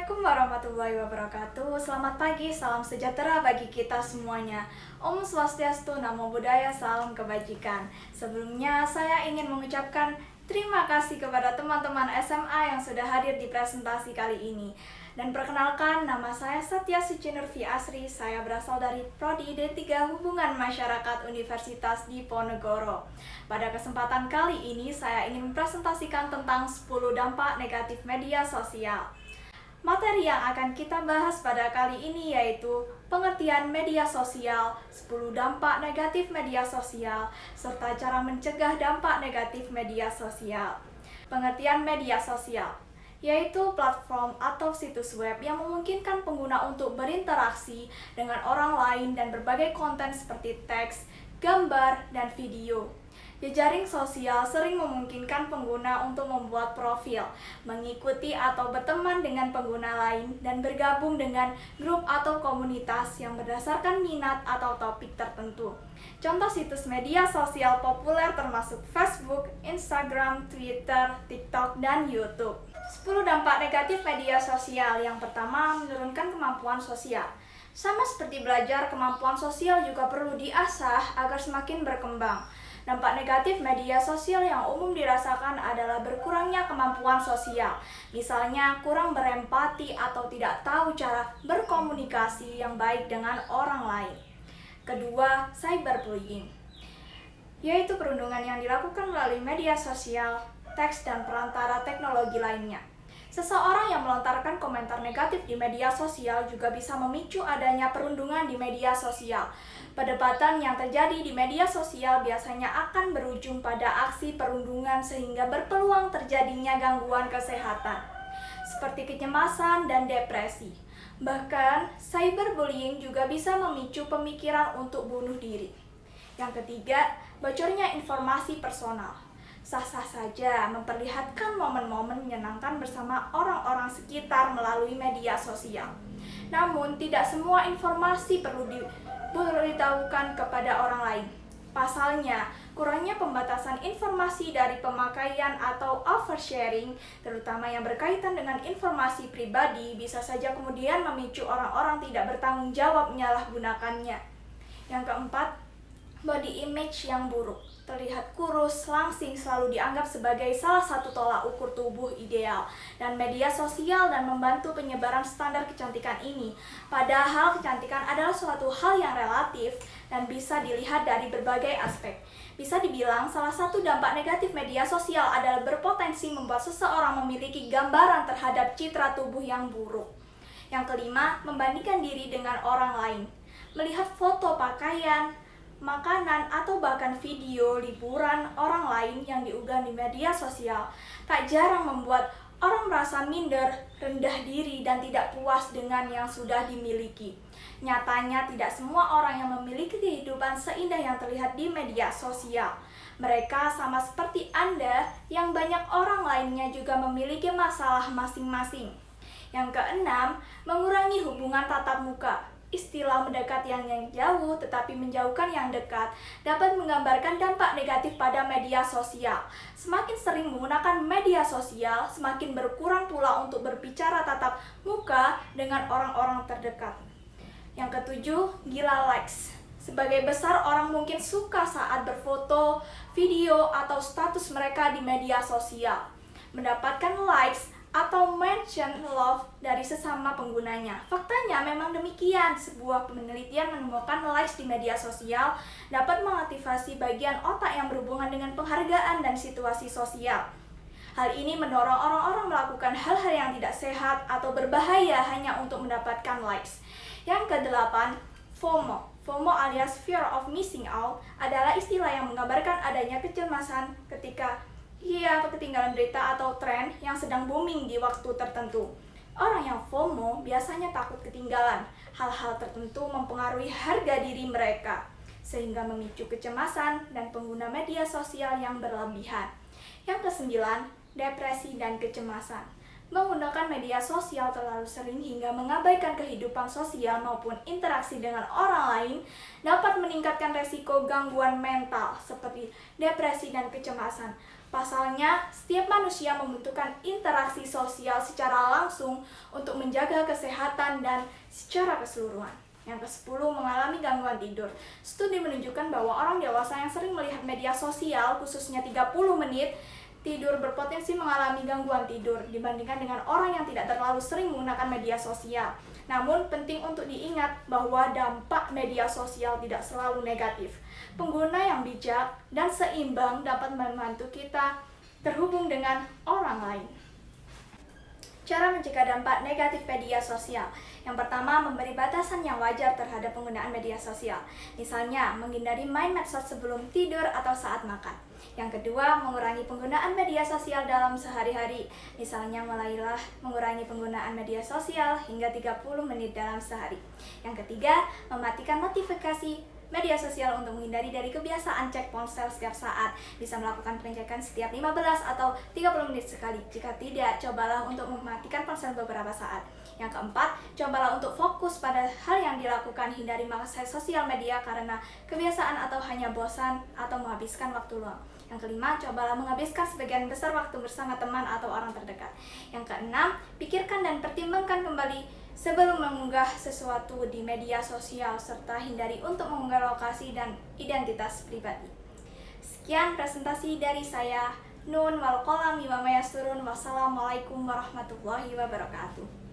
Assalamualaikum warahmatullahi wabarakatuh. Selamat pagi, salam sejahtera bagi kita semuanya. Om Swastiastu, Namo Buddhaya, salam kebajikan. Sebelumnya saya ingin mengucapkan terima kasih kepada teman-teman SMA yang sudah hadir di presentasi kali ini. Dan perkenalkan, nama saya Satya Suci Nurfi Asri. Saya berasal dari Prodi D3 Hubungan Masyarakat Universitas Diponegoro. Pada kesempatan kali ini, saya ingin mempresentasikan tentang 10 dampak negatif media sosial. Materi yang akan kita bahas pada kali ini yaitu pengertian media sosial, 10 dampak negatif media sosial, serta cara mencegah dampak negatif media sosial. Pengertian media sosial yaitu platform atau situs web yang memungkinkan pengguna untuk berinteraksi dengan orang lain dan berbagai konten seperti teks, gambar, dan video. Jejaring sosial sering memungkinkan pengguna untuk membuat profil, mengikuti atau berteman dengan pengguna lain, dan bergabung dengan grup atau komunitas yang berdasarkan minat atau topik tertentu. Contoh situs media sosial populer termasuk Facebook, Instagram, Twitter, TikTok, dan YouTube. 10 dampak negatif media sosial. Yang pertama, menurunkan kemampuan sosial. Sama seperti belajar, kemampuan sosial juga perlu diasah agar semakin berkembang. Dampak negatif media sosial yang umum dirasakan adalah berkurangnya kemampuan sosial. Misalnya, kurang berempati atau tidak tahu cara berkomunikasi yang baik dengan orang lain. Kedua, cyberbullying, yaitu perundungan yang dilakukan melalui media sosial, teks, dan perantara teknologi lainnya. Seseorang yang melontarkan komentar negatif di media sosial juga bisa memicu adanya perundungan di media sosial. Perdebatan yang terjadi di media sosial biasanya akan berujung pada aksi perundungan sehingga berpeluang terjadinya gangguan kesehatan, seperti kecemasan dan depresi. Bahkan, cyberbullying juga bisa memicu pemikiran untuk bunuh diri. Yang ketiga, bocornya informasi personal. Sah-sah saja memperlihatkan momen-momen menyenangkan bersama orang-orang sekitar melalui media sosial. Namun, tidak semua informasi perlu diberitahukan kepada orang lain. Pasalnya, kurangnya pembatasan informasi dari pemakaian atau oversharing, terutama yang berkaitan dengan informasi pribadi, bisa saja kemudian memicu orang-orang tidak bertanggung jawab menyalahgunakannya. Yang keempat, body image yang buruk. Terlihat kurus, langsing selalu dianggap sebagai salah satu tolak ukur tubuh ideal, dan media sosial dan membantu penyebaran standar kecantikan ini. Padahal kecantikan adalah suatu hal yang relatif dan bisa dilihat dari berbagai aspek. Bisa dibilang salah satu dampak negatif media sosial adalah berpotensi membuat seseorang memiliki gambaran terhadap citra tubuh yang buruk. Yang kelima, membandingkan diri dengan orang lain. Melihat foto pakaian, makanan, atau bahkan video liburan orang lain yang diunggah di media sosial tak jarang membuat orang merasa minder, rendah diri, dan tidak puas dengan yang sudah dimiliki. Nyatanya tidak semua orang yang memiliki kehidupan seindah yang terlihat di media sosial. Mereka sama seperti Anda yang banyak orang lainnya juga memiliki masalah masing-masing. Yang keenam, mengurangi hubungan tatap muka. Istilah mendekat yang jauh tetapi menjauhkan yang dekat dapat menggambarkan dampak negatif pada media sosial. Semakin sering menggunakan media sosial, semakin berkurang pula untuk berbicara tatap muka dengan orang-orang terdekat. Yang ketujuh, gila likes. Sebagai besar orang mungkin suka saat berfoto, video, atau status mereka di media sosial mendapatkan likes atau mention love dari sesama penggunanya. Faktanya memang demikian. Sebuah penelitian menemukan likes di media sosial dapat mengaktifasi bagian otak yang berhubungan dengan penghargaan dan situasi sosial. Hal ini mendorong orang-orang melakukan hal-hal yang tidak sehat atau berbahaya hanya untuk mendapatkan likes. Yang kedelapan, FOMO. FOMO alias Fear of Missing Out adalah istilah yang menggambarkan adanya kecemasan ketika ketinggalan berita atau tren yang sedang booming di waktu tertentu. Orang yang FOMO biasanya takut ketinggalan. Hal-hal tertentu mempengaruhi harga diri mereka, sehingga memicu kecemasan dan pengguna media sosial yang berlebihan. Yang kesembilan, depresi dan kecemasan. Menggunakan media sosial terlalu sering hingga mengabaikan kehidupan sosial maupun interaksi dengan orang lain dapat meningkatkan resiko gangguan mental seperti depresi dan kecemasan. Pasalnya, setiap manusia membutuhkan interaksi sosial secara langsung untuk menjaga kesehatan dan secara keseluruhan. Yang ke-10, mengalami gangguan tidur. Studi menunjukkan bahwa orang dewasa yang sering melihat media sosial, khususnya 30 menit, tidur berpotensi mengalami gangguan tidur dibandingkan dengan orang yang tidak terlalu sering menggunakan media sosial. Namun, penting untuk diingat bahwa dampak media sosial tidak selalu negatif. Pengguna yang bijak dan seimbang dapat membantu kita terhubung dengan orang lain. Cara mencegah dampak negatif media sosial. Yang pertama, memberi batasan yang wajar terhadap penggunaan media sosial. Misalnya, menghindari main medsos sebelum tidur atau saat makan. Yang kedua, mengurangi penggunaan media sosial dalam sehari-hari. Misalnya, mulailah mengurangi penggunaan media sosial hingga 30 menit dalam sehari. Yang ketiga, mematikan notifikasi media sosial untuk menghindari dari kebiasaan cek ponsel setiap saat. Bisa melakukan pengecekan setiap 15 atau 30 menit sekali. Jika tidak, cobalah untuk mematikan ponsel beberapa saat. Yang keempat, cobalah untuk fokus pada hal yang dilakukan. Hindari mengakses sosial media karena kebiasaan atau hanya bosan atau menghabiskan waktu luang. Yang kelima, cobalah menghabiskan sebagian besar waktu bersama teman atau orang terdekat. Yang keenam, pikirkan dan pertimbangkan kembali sebelum mengunggah sesuatu di media sosial, serta hindari untuk mengunggah lokasi dan identitas pribadi. Sekian presentasi dari saya. Nun wal qalam wa ma yasturun. Wassalamualaikum warahmatullahi wabarakatuh.